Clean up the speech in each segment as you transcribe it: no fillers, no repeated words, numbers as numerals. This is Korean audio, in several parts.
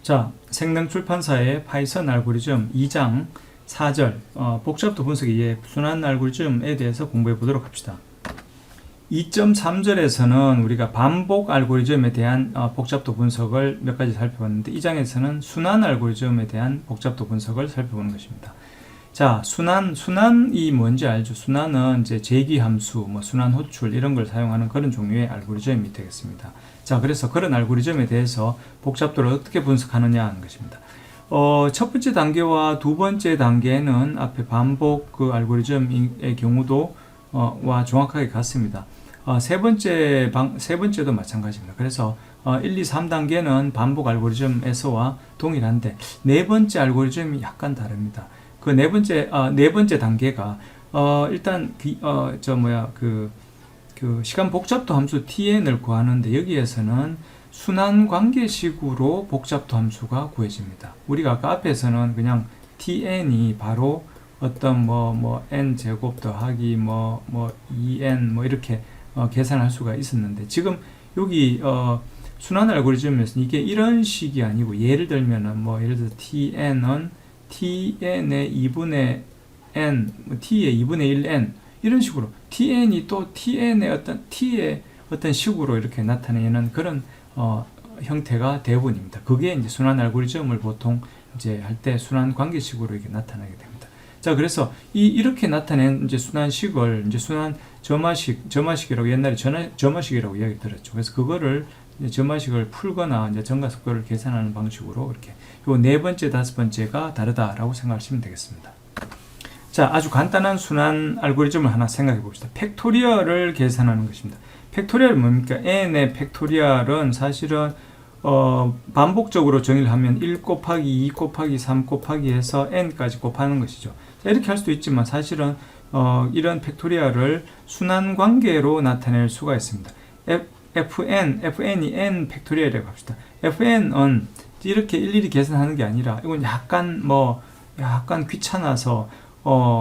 자, 생명출판사의 파이썬 알고리즘 2장 4절 복잡도 분석 이해 순환 알고리즘에 대해서 공부해 보도록 합시다. 2.3절에서는 우리가 반복 알고리즘에 대한 복잡도 분석을 몇 가지 살펴봤는데, 이 장에서는 순환 알고리즘에 대한 복잡도 분석을 살펴보는 것입니다. 자, 순환이 뭔지 알죠? 순환은 이제 제기함수, 순환 호출 이런 걸 사용하는 그런 종류의 알고리즘이 되겠습니다. 자, 그래서 그런 알고리즘에 대해서 복잡도를 어떻게 분석하느냐 하는 것입니다. 첫 번째 단계와 두 번째 단계는 앞에 반복 그 알고리즘의 경우도 와 정확하게 같습니다. 세 번째도 마찬가지입니다. 그래서 1, 2, 3단계는 반복 알고리즘에서와 동일한데, 네 번째 알고리즘이 약간 다릅니다. 그 네 번째 단계가 일단 그 시간 복잡도 함수 tn을 구하는데, 여기에서는 순환 관계식으로 복잡도 함수가 구해집니다. 우리가 아까 앞에서는 그냥 tn이 바로 어떤 n 제곱 더하기 2n 이렇게 계산할 수가 있었는데, 지금 여기 순환 알고리즘에서 이게 이런 식이 아니고, 예를 들면은 예를 들어서 tn은 tn의 2분의 n, t의 2분의 1n 이런 식으로 tn이 또 tn의 어떤 t의 어떤 식으로 이렇게 나타내는 그런 형태가 대부분입니다. 그게 이제 순환 알고리즘을 보통 이제 할 때 순환 관계식으로 이렇게 나타나게 됩니다. 자, 그래서 이렇게 나타낸 이제 순환식을 이제 순환 점화식이라고, 옛날에 점화식이라고 이야기 들었죠. 그래서 그거를 점화식을 풀거나 이제 정가속도를 계산하는 방식으로 이렇게 요 네 번째, 다섯 번째가 다르다라고 생각하시면 되겠습니다. 자, 아주 간단한 순환 알고리즘을 하나 생각해 봅시다. 팩토리얼을 계산하는 것입니다. 팩토리얼은 뭡니까? n의 팩토리얼은 사실은 반복적으로 정의를 하면 1 곱하기 2 곱하기 3 곱하기 해서 n까지 곱하는 것이죠. 자, 이렇게 할 수도 있지만 사실은 이런 팩토리얼을 순환 관계로 나타낼 수가 있습니다. fn이 n 팩토리얼이라고 합시다. fn은 이렇게 일일이 계산하는 게 아니라, 이건 약간 귀찮아서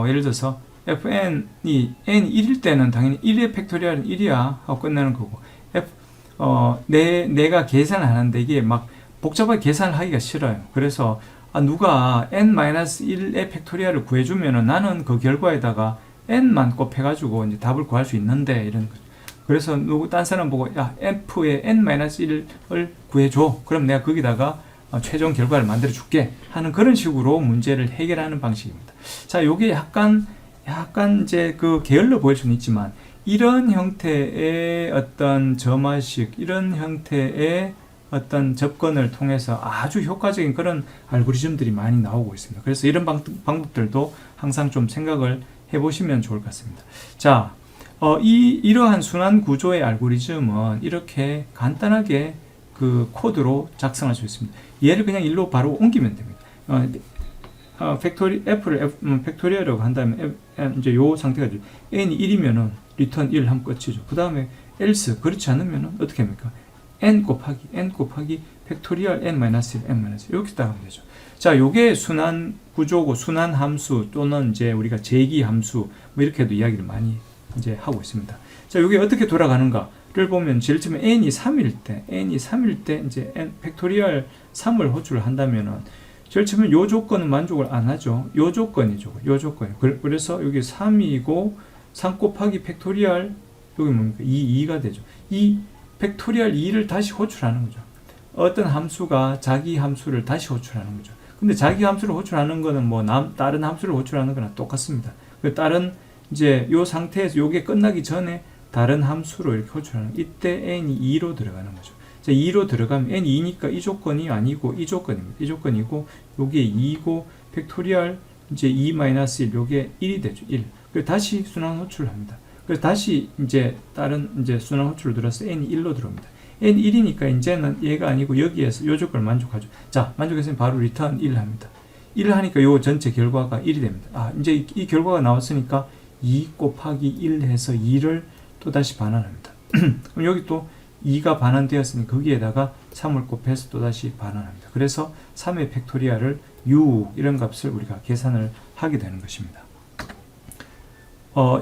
예를 들어서 fn이 n이 1일 때는 당연히 1의 팩토리얼은 1이야 하고 끝내는 거고, 내가 계산을 하는데 이게 막 복잡하게 계산을 하기가 싫어요. 그래서 누가 n-1의 팩토리얼을 구해주면은 나는 그 결과에다가 n만 곱해가지고 이제 답을 구할 수 있는데, 이런 거죠. 그래서 딴 사람 보고, 야, f의 n-1을 구해줘. 그럼 내가 거기다가 최종 결과를 만들어 줄게 하는 그런 식으로 문제를 해결하는 방식입니다. 자, 요게 약간 이제 그 게을러 보일 수는 있지만, 이런 형태의 어떤 점화식, 이런 형태의 어떤 접근을 통해서 아주 효과적인 그런 알고리즘들이 많이 나오고 있습니다. 그래서 이런 방법들도 항상 좀 생각을 해보시면 좋을 것 같습니다. 자, 이러한 순환 구조의 알고리즘은 이렇게 간단하게 그 코드로 작성할 수 있습니다. 얘를 그냥 일로 바로 옮기면 됩니다. 팩토리얼이라고 한다면 이제 요 상태가 되죠. n이 1이면은 return 1 하면 끝이죠. 그 다음에 else 그렇지 않으면은 어떻게 합니까? n 곱하기 팩토리얼 n-1 이렇게 따라가면 되죠. 자, 요게 순환 구조고, 순환 함수 또는 이제 우리가 제기 함수 이렇게도 이야기를 많이 이제 하고 있습니다. 자, 요게 어떻게 돌아가는가를 보면, 제일 처음에 n이 3일 때 이제 n 팩토리얼 3을 호출을 한다면은, 제일 처음에 요 조건은 만족을 안 하죠. 요 조건이죠. 그래서 여기 3이고 3 곱하기 팩토리얼 여기 뭡니까? 2가 되죠. 이 팩토리얼 2를 다시 호출하는 거죠. 어떤 함수가 자기 함수를 다시 호출하는 거죠. 근데 자기 함수를 호출하는 거는 다른 함수를 호출하는 거나 똑같습니다. 다른 이제 요 상태에서 요게 끝나기 전에 다른 함수로 이렇게 호출하는, 이때 n이 2로 들어가는 거죠. 자, 2로 들어가면 n이 2니까 이 조건이 아니고 이 조건입니다. 이 조건이고 요게 2고 팩토리얼 이제 2-1 요게 1이 되죠. 1. 그래서 다시 순환 호출을 합니다. 그래서 다시 이제 다른 이제 순환 호출을 들어서 n이 1로 들어옵니다. n이 1이니까 이제는 얘가 아니고 여기에서 요 조건을 만족하죠. 자, 만족했으면 바로 return 1 합니다. 1을 하니까 요 전체 결과가 1이 됩니다. 이제 이 결과가 나왔으니까 2 곱하기 1 해서 2를 또 다시 반환합니다. 그럼 여기 또 2가 반환되었으니 거기에다가 3을 곱해서 또 다시 반환합니다. 그래서 3의 팩토리얼을 6 이런 값을 우리가 계산을 하게 되는 것입니다.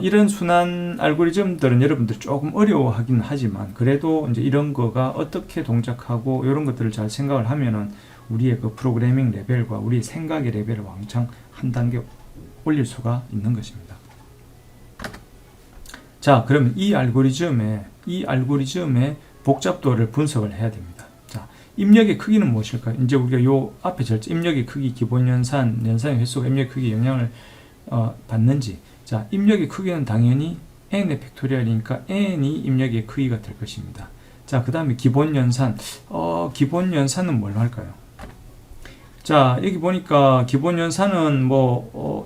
이런 순환 알고리즘들은 여러분들 조금 어려워하긴 하지만, 그래도 이제 이런 거가 어떻게 동작하고 이런 것들을 잘 생각을 하면은 우리의 그 프로그래밍 레벨과 우리 생각의 레벨을 왕창 한 단계 올릴 수가 있는 것입니다. 자, 그러면 이 알고리즘의 복잡도를 분석을 해야 됩니다. 자, 입력의 크기는 무엇일까요? 이제 우리가 요 앞에 절차 입력의 크기, 기본 연산, 연산의 횟수가 입력의 크기에 영향을 받는지. 자, 입력의 크기는 당연히 n의 팩토리얼이니까 n이 입력의 크기가 될 것입니다. 자, 그 다음에 기본 연산. 기본 연산은 뭘로 할까요? 자, 여기 보니까 기본 연산은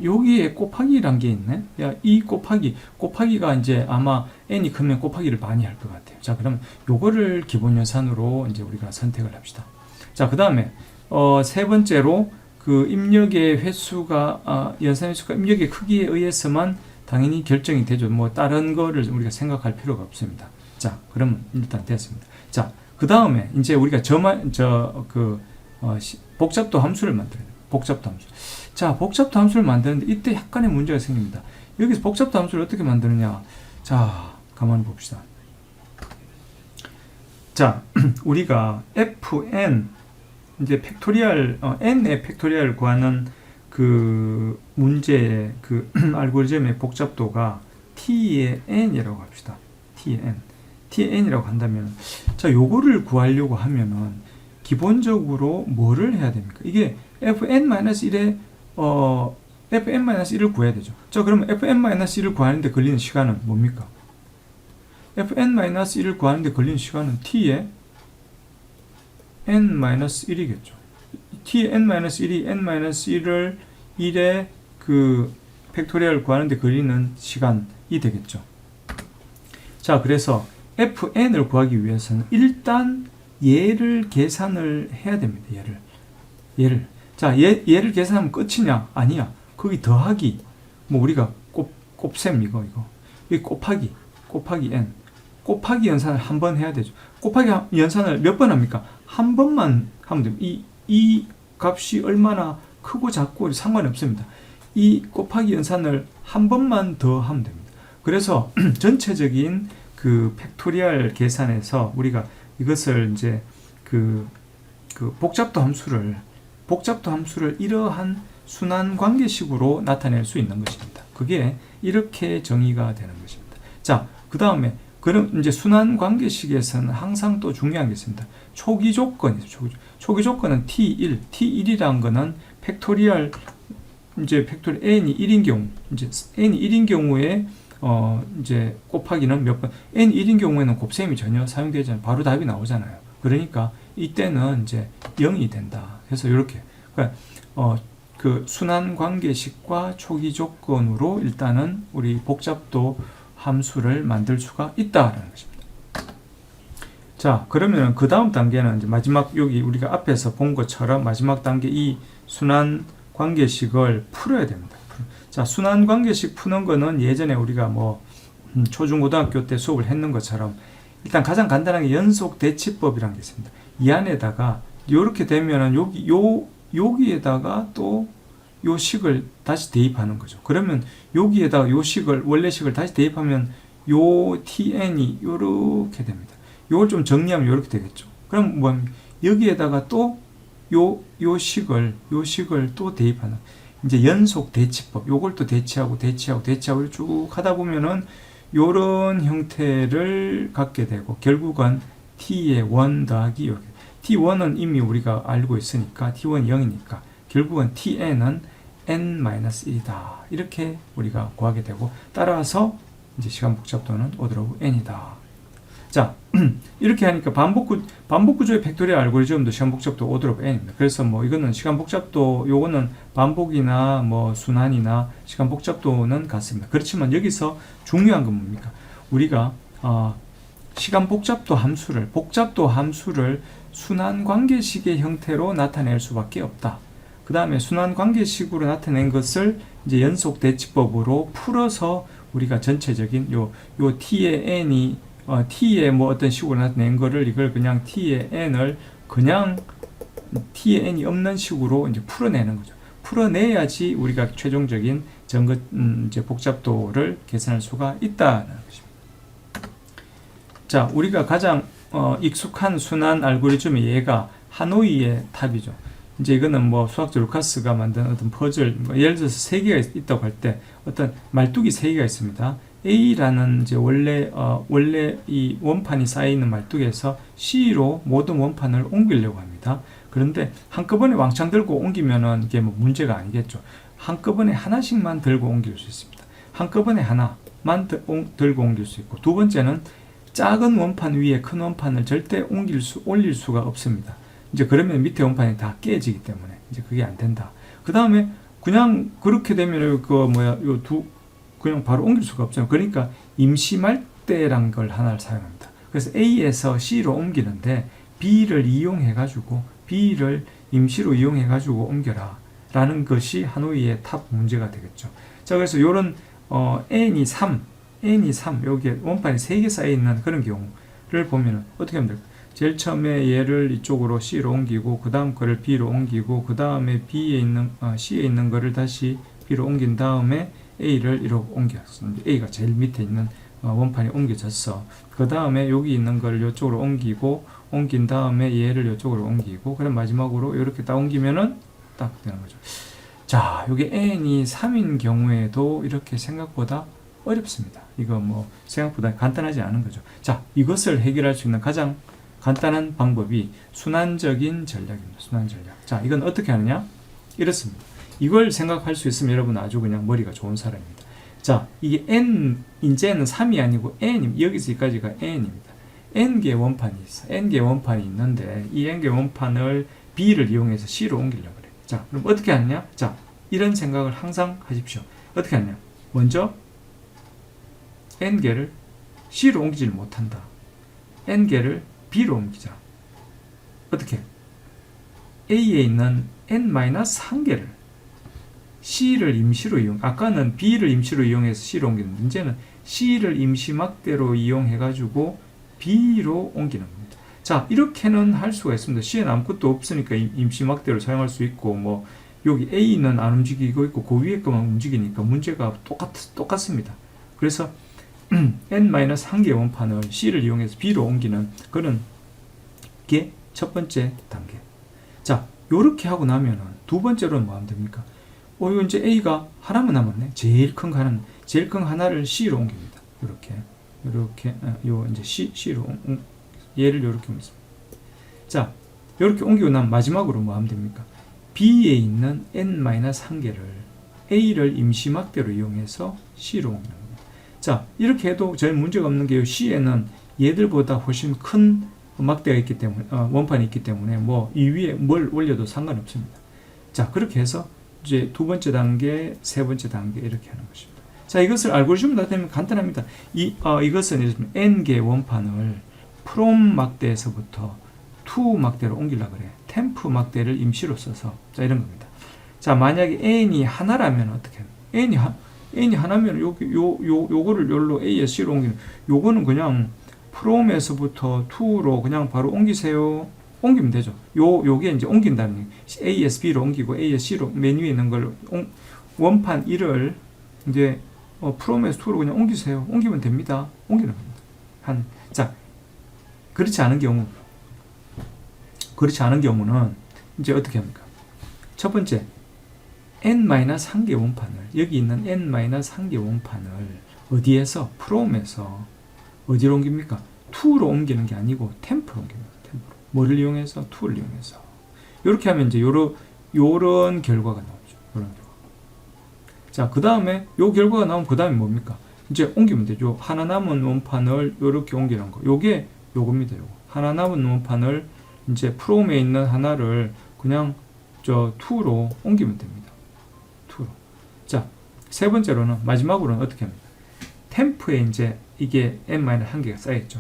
여기에 곱하기란 게 있네. 야, 이 곱하기가 이제 아마 n이 크면 곱하기를 많이 할 것 같아요. 자, 그럼 요거를 기본 연산으로 이제 우리가 선택을 합시다. 자, 그 다음에 세 번째로 그 입력의 횟수가 연산 횟수가 입력의 크기에 의해서만 당연히 결정이 되죠. 뭐 다른 거를 우리가 생각할 필요가 없습니다. 자, 그러면 일단 됐습니다. 자, 그 다음에 이제 우리가 복잡도 함수를 만들어야 돼요. 복잡도 함수. 자, 복잡도 함수를 만드는데 이때 약간의 문제가 생깁니다. 여기서 복잡도 함수를 어떻게 만드느냐. 자, 가만히 봅시다. 자, 우리가 fn 이제 팩토리얼 n의 팩토리얼 구하는 그 문제의 그 알고리즘의 복잡도가 t의 n이라고 합시다. t의 n이라고 한다면, 자, 요거를 구하려고 하면은 기본적으로 뭐를 해야 됩니까? 이게 fn-1에 fn-1을 구해야 되죠. 자, 그러면 fn-1을 구하는데 걸리는 시간은 뭡니까? fn-1을 구하는데 걸리는 시간은 t의 n-1이겠죠. t의 n-1이 n-1을 1의 그 팩토리얼 구하는데 걸리는 시간이 되겠죠. 자, 그래서 fn을 구하기 위해서는 일단 얘를 계산을 해야 됩니다. 얘를. 자, 얘를 계산하면 끝이냐? 아니야. 거기 더하기. 뭐 우리가 곱셈 이거. 이 곱하기 n. 곱하기 연산을 한 번 해야 되죠. 곱하기 연산을 몇 번 합니까? 한 번만 하면 됩니다. 이 값이 얼마나 크고 작고 상관이 없습니다. 이 곱하기 연산을 한 번만 더 하면 됩니다. 그래서 전체적인 그 팩토리얼 계산에서 우리가 이것을 이제 그 복잡도 함수를 이러한 순환 관계식으로 나타낼 수 있는 것입니다. 그게 이렇게 정의가 되는 것입니다. 자, 그 다음에 그럼 이제 순환 관계식에서는 항상 또 중요한 게 있습니다. 초기 조건이죠. 초기 조건은 T1이라는 거는 팩토리얼 n이 1인 경우, 이제 n이 1인 경우에 이제 곱하기는 몇 번, n이 1인 경우에는 곱셈이 전혀 사용되지 않아요. 바로 답이 나오잖아요. 그러니까 이때는 이제 0이 된다. 그래서 이렇게 그 순환 관계식과 초기 조건으로 일단은 우리 복잡도 함수를 만들 수가 있다라는 것입니다. 자, 그러면 그 다음 단계는 이제 마지막 여기 우리가 앞에서 본 것처럼 마지막 단계 이 순환 관계식을 풀어야 됩니다. 자, 순환 관계식 푸는 거는 예전에 우리가 초중고등학교 때 수업을 했는 것처럼 일단 가장 간단하게 연속 대치법이라는 게 있습니다. 이 안에다가 이렇게 되면은 여기에다가 또 요 식을 다시 대입하는 거죠. 그러면 여기에다가 요 식을 원래 식을 다시 대입하면 요 tn이 요렇게 됩니다. 요걸 좀 정리하면 요렇게 되겠죠. 그럼 여기에다가 또 요 식을 또 대입하는 이제 연속 대치법. 요걸 또 대치하고 쭉 하다 보면은 요런 형태를 갖게 되고 결국은 t의 1 더하기 이렇게. t1은 이미 우리가 알고 있으니까 t1이 0이니까 결국은 tn은 n-1이다. 이렇게 우리가 구하게 되고 따라서 이제 시간 복잡도는 order of n이다. 자, 이렇게 하니까 반복 구조의 팩토리얼 알고리즘도 시간 복잡도 order of n입니다. 그래서 이거는 시간 복잡도 요거는 반복이나 순환이나 시간 복잡도는 같습니다. 그렇지만 여기서 중요한 건 뭡니까? 우리가 시간 복잡도 함수를 순환 관계식의 형태로 나타낼 수밖에 없다. 그 다음에 순환 관계식으로 나타낸 것을 이제 연속 대치법으로 풀어서 우리가 전체적인 요 t의 n이 t의 어떤 식으로 나타낸 거를 이걸 그냥 t의 n을 그냥 t의 n이 없는 식으로 이제 풀어내는 거죠. 풀어내야지 우리가 최종적인 이제 복잡도를 계산할 수가 있다는 것입니다. 자, 우리가 가장 익숙한 순환 알고리즘의 예가 하노이의 탑이죠. 이제 이거는 뭐 수학자 루카스가 만든 어떤 퍼즐, 뭐 예를 들어서 세 개가 있다고 할 때 어떤 말뚝이 세 개가 있습니다. A라는 이제 원래 이 원판이 쌓여 있는 말뚝에서 C로 모든 원판을 옮기려고 합니다. 그런데 한꺼번에 왕창 들고 옮기면은 이게 뭐 문제가 아니겠죠. 한꺼번에 하나씩만 들고 옮길 수 있습니다. 한꺼번에 하나만 들고 옮길 수 있고, 두 번째는 작은 원판 위에 큰 원판을 절대 올릴 수가 없습니다. 이제 그러면 밑에 원판이 다 깨지기 때문에 이제 그게 안 된다. 그 다음에 그냥 그렇게 되면 그냥 바로 옮길 수가 없잖아요. 그러니까 임시말대란 걸 하나를 사용합니다. 그래서 A에서 C로 옮기는데 B를 임시로 이용해가지고 옮겨라 라는 것이 하노이의 탑 문제가 되겠죠. 자, 그래서 요런 n이 3, 여기에 원판이 3개 쌓여있는 그런 경우를 보면은 어떻게 하면 될까요? 제일 처음에 얘를 이쪽으로 C로 옮기고, 그 다음 거를 B로 옮기고, 그 다음에 C에 있는 거를 다시 B로 옮긴 다음에 A를 이렇게 옮겼습니다. A가 제일 밑에 있는 원판이 옮겨졌어. 그 다음에 여기 있는 거를 이쪽으로 옮긴 다음에 얘를 이쪽으로 옮기고, 그럼 마지막으로 이렇게 딱 옮기면은 딱 되는 거죠. 자, 여기 n이 3인 경우에도 이렇게 생각보다 어렵습니다. 이거 뭐 생각보다 간단하지 않은 거죠. 자, 이것을 해결할 수 있는 가장 간단한 방법이 순환적인 전략입니다. 순환 전략. 자, 이건 어떻게 하느냐? 이렇습니다. 이걸 생각할 수 있으면 여러분 아주 그냥 머리가 좋은 사람입니다. 자, 이게 이제는 3이 아니고 n입니다. 여기서 여기까지가 n입니다. n개 원판이 있어. n개 원판이 있는데 이 n개 원판을 b를 이용해서 c로 옮기려고 그래요. 자, 그럼 어떻게 하느냐? 자, 이런 생각을 항상 하십시오. 어떻게 하느냐? 먼저 n개를 c로 옮기질 못한다. n개를 b로 옮기자. 어떻게? a에 있는 n-1개를 c를 임시로 아까는 b를 임시로 이용해서 c로 옮기는데 이제는 c를 임시막대로 이용해가지고 b로 옮기는 겁니다. 자, 이렇게는 할 수가 있습니다. c에는 아무것도 없으니까 임시막대로 사용할 수 있고, 뭐 여기 a는 안 움직이고 있고 그 위에 것만 움직이니까 문제가 똑같습니다. 그래서 n-1개 원판을 c를 이용해서 b로 옮기는 그런 게 첫 번째 단계. 자, 요렇게 하고 나면은 두 번째로는 뭐 하면 됩니까? 이거 이제 a가 하나만 남았네. 제일 큰 하나를 c로 옮깁니다. 요렇게 요 이제 c로 얘를 요렇게 옮깁니다. 자, 요렇게 옮기고 나면 마지막으로 뭐 하면 됩니까? b에 있는 n-1개를 a를 임시막대로 이용해서 c로 옮기는 겁니다. 자, 이렇게 해도 전혀 문제가 없는 게 c에는 얘들보다 훨씬 큰 막대가 있기 때문에 원판이 있기 때문에 뭐 이 위에 뭘 올려도 상관없습니다. 자, 그렇게 해서 이제 두 번째 단계, 세 번째 단계 이렇게 하는 것입니다. 자, 이것을 알고리즘으로 나타내면 간단합니다. 이것은 n개 원판을 from 막대에서부터 to 막대로 옮기려고 그래. temp 막대를 임시로 써서 자, 이런 겁니다. 자, 만약에 n이 하나라면 어떻게 해요? n이 하나면 요거를 여기로 a에서 c로 옮기는, 요거는 그냥 from에서부터 to로 그냥 바로 옮기세요. 옮기면 되죠. 요게 이제 옮긴다는 a에서 b로 옮기고 a에서 c로 맨 위에 있는 걸 원판 1을 이제 from에서 to로 그냥 옮기세요. 옮기면 됩니다. 옮기는 겁니다. 자, 그렇지 않은 경우는 이제 어떻게 합니까? 첫 번째, n-1개 원판을, 여기 있는 n-1개 원판을 어디에서? from에서 어디로 옮깁니까? to로 옮기는 게 아니고 temp로 옮깁니다. temp로. 뭐를 이용해서? to를 이용해서. 이렇게 하면 이제 요런 결과가 나오죠. 요런 결과. 자, 그 다음에 요 결과가 나오면 그 다음에 뭡니까? 이제 옮기면 되죠. 하나 남은 원판을 요렇게 옮기는 거. 요게 요겁니다. 요거. 하나 남은 원판을 이제 from에 있는 하나를 그냥 to로 옮기면 됩니다. to로. 자, 세 번째로는, 마지막으로는 어떻게 합니까? temp에 이제 이게 n-1개가 쌓여있죠.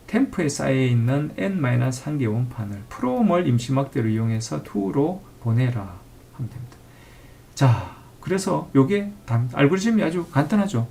temp에 쌓여있는 n-1개 원판을 from을 임시막대로 이용해서 to로 보내라 하면 됩니다. 자, 그래서 요게 알고리즘이 아주 간단하죠.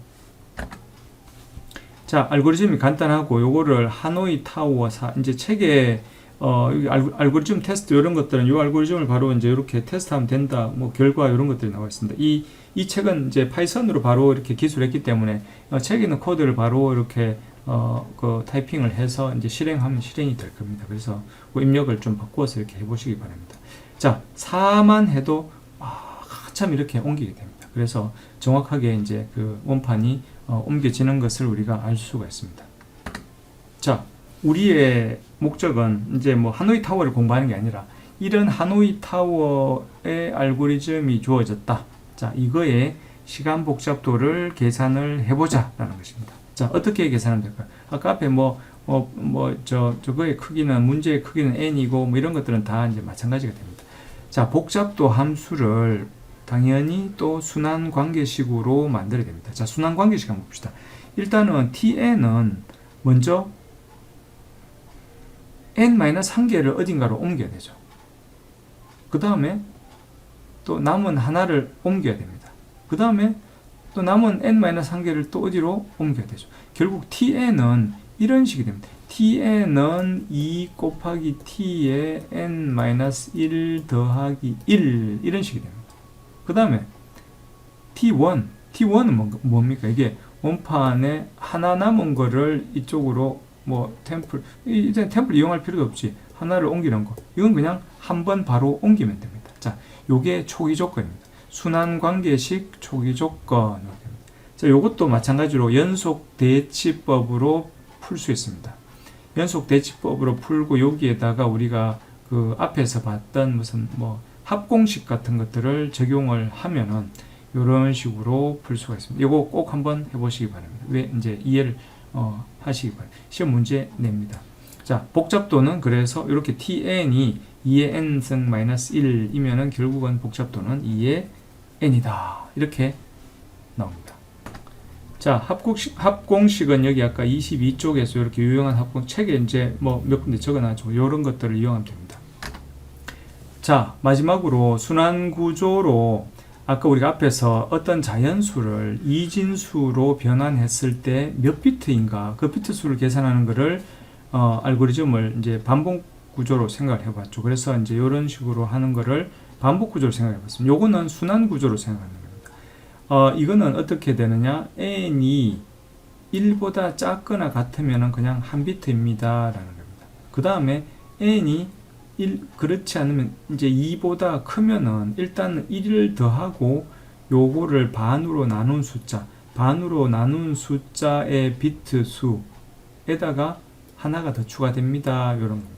자, 알고리즘이 간단하고 요거를 하노이 타워 이제 책에 알고리즘 테스트 이런 것들은 요 알고리즘을 바로 이제 이렇게 테스트하면 된다. 뭐 결과 이런 것들이 나와 있습니다. 이 책은 이제 파이썬으로 바로 이렇게 기술했기 때문에 책에 있는 코드를 바로 이렇게 그 타이핑을 해서 이제 실행하면 실행이 될 겁니다. 그래서 그 입력을 좀 바꾸어서 이렇게 해보시기 바랍니다. 자, 4만 해도 한참 이렇게 옮기게 됩니다. 그래서 정확하게 이제 그 원판이 옮겨지는 것을 우리가 알 수가 있습니다. 자, 우리의 목적은 이제 뭐 하노이 타워를 공부하는 게 아니라 이런 하노이 타워의 알고리즘이 주어졌다. 자, 이거의 시간 복잡도를 계산을 해보자 라는 것입니다. 자, 어떻게 계산하면 될까요? 아까 앞에 저거의 크기는, 문제의 크기는 n이고 뭐 이런 것들은 다 이제 마찬가지가 됩니다. 자, 복잡도 함수를 당연히 또 순환 관계식으로 만들어야 됩니다. 자, 순환 관계식 한번 봅시다. 일단은 tn은 먼저 n-1개를 어딘가로 옮겨야 되죠. 그 다음에 또 남은 하나를 옮겨야 됩니다. 그 다음에 또 남은 n-1개를 또 어디로 옮겨야 되죠. 결국 tn은 이런 식이 됩니다. tn은 2 곱하기 t의 n-1 더하기 1 이런 식이 됩니다. 그 다음에 t1은 뭡니까? 이게 원판에 하나 남은 거를 이쪽으로 뭐 이제 템플 이용할 필요도 없지. 하나를 옮기는 거. 이건 그냥 한번 바로 옮기면 됩니다. 자, 요게 초기 조건입니다. 순환 관계식 초기 조건. 자, 요것도 마찬가지로 연속 대치법으로 풀 수 있습니다. 연속 대치법으로 풀고 여기에다가 우리가 그 앞에서 봤던 무슨 뭐 합공식 같은 것들을 적용을 하면은 이런 식으로 풀 수가 있습니다. 이거 꼭 한번 해보시기 바랍니다. 왜 이제 이해를 하시기 바랍니다. 시험 문제 냅니다. 자, 복잡도는 그래서 이렇게 tn이 2의 n승 마이너스 1이면은 결국은 복잡도는 2의 n이다. 이렇게 나옵니다. 자, 합공식은 여기 아까 22쪽에서 이렇게 유용한 합공 책에 이제 뭐 몇 군데 적어놨죠. 이런 것들을 이용하면 됩니다. 자, 마지막으로 순환 구조로 아까 우리가 앞에서 어떤 자연수를 이진수로 변환했을 때 몇 비트인가 그 비트 수를 계산하는 것을 알고리즘을 이제 반복 구조로 생각을 해봤죠. 그래서 이제 이런 식으로 하는 거를 반복 구조로 생각해 봤습니다. 요거는 순환 구조로 생각하는 겁니다. 이거는 어떻게 되느냐? n이 1보다 작거나 같으면 그냥 한 비트입니다. 라는 겁니다. 그 다음에 n이 그렇지 않으면 이제 2보다 크면은 일단 1을 더하고 요거를 반으로 나눈 숫자의 비트 수에다가 하나가 더 추가됩니다. 이런 겁니다.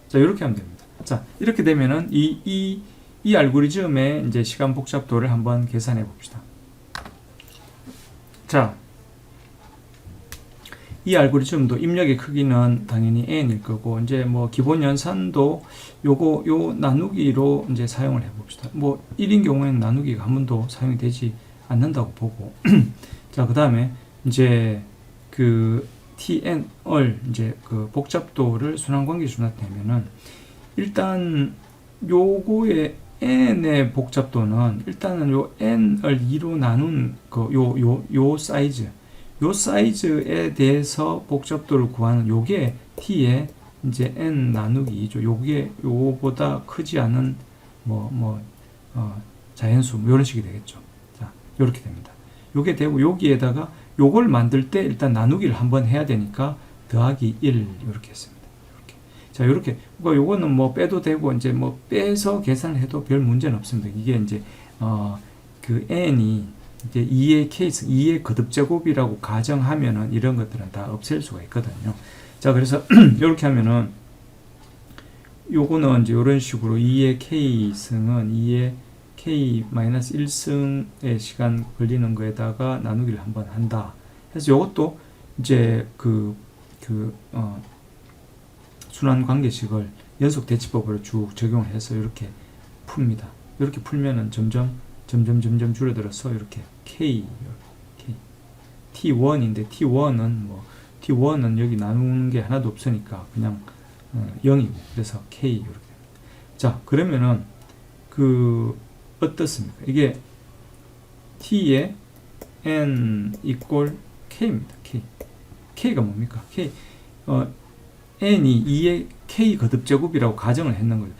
자, 이렇게 하면 됩니다. 자, 이렇게 되면은 이 알고리즘의 이제 시간 복잡도를 한번 계산해 봅시다. 자, 이 알고리즘도 입력의 크기는 당연히 n일 거고, 이제 뭐 기본 연산도 요 나누기로 이제 사용을 해 봅시다. 뭐 1인 경우에는 나누기가 한 번도 사용이 되지 않는다고 보고, 자, 그 다음에 이제 그 tn을 이제 그 복잡도를 순환관계식으로 나타내면은 일단 요거의 n의 복잡도는 일단은 요 n을 2로 나눈 그 요 사이즈에 대해서 복잡도를 구하는 요게 t의 이제 n 나누기 2죠. 요게 요보다 크지 않은 자연수 뭐 이런 식이 되겠죠. 자, 요렇게 됩니다. 요게 되고 여기에다가 요걸 만들 때 일단 나누기를 한번 해야 되니까 더하기 1 이렇게 했습니다. 이렇게. 자, 요렇게 요거는 뭐 빼도 되고 이제 뭐 빼서 계산을 해도 별 문제는 없습니다. 이게 이제 그 n이 이제 2의 케이스, 2의 거듭제곱이라고 가정하면은 이런 것들은 다 없앨 수가 있거든요. 자, 그래서 이렇게 하면은 요거는 이제 이런 식으로 2의 k승은 2의 k-1승의 시간 걸리는 거에다가 나누기를 한번 한다. 그래서 요것도 이제 순환 관계식을 연속 대치법으로 쭉 적용을 해서 이렇게 풉니다. 이렇게 풀면은 점점 줄어들어서 이렇게 T1인데 T1은 여기 나누는 게 하나도 없으니까 그냥 0이고 그래서 K 이렇게 됩니다. 자, 그러면은 어떻습니까? 이게 T의 N equal K입니다. K가 뭡니까? N이 2의 K 거듭제곱이라고 가정을 했는 거죠.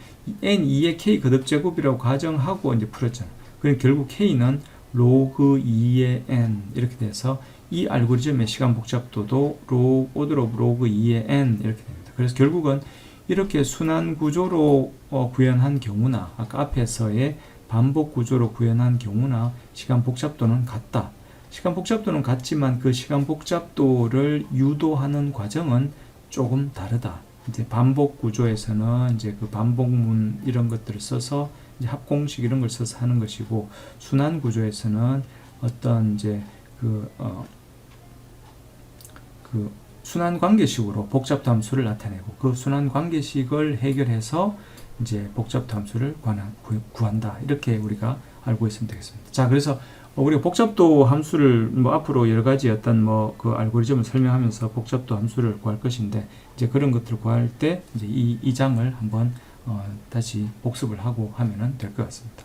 N 2의 K 거듭제곱이라고 가정하고 이제 풀었잖아요. 그럼 결국 K는 로그 2의 N 이렇게 돼서 이 알고리즘의 시간 복잡도도 오더 오브 로그 2의 n 이렇게 됩니다. 그래서 결국은 이렇게 순환 구조로 구현한 경우나 아까 앞에서의 반복 구조로 구현한 경우나 시간 복잡도는 같다. 시간 복잡도는 같지만 그 시간 복잡도를 유도하는 과정은 조금 다르다. 이제 반복 구조에서는 이제 그 반복문 이런 것들을 써서 이제 합공식 이런 걸 써서 하는 것이고, 순환 구조에서는 어떤 이제 그 순환 관계식으로 복잡도 함수를 나타내고 그 순환 관계식을 해결해서 이제 복잡도 함수를 구한다. 이렇게 우리가 알고 있으면 되겠습니다. 자, 그래서 우리가 복잡도 함수를 뭐 앞으로 여러 가지 어떤 뭐 그 알고리즘을 설명하면서 복잡도 함수를 구할 것인데, 이제 그런 것들을 구할 때 이제 이 장을 한번 다시 복습을 하고 하면은 될 것 같습니다.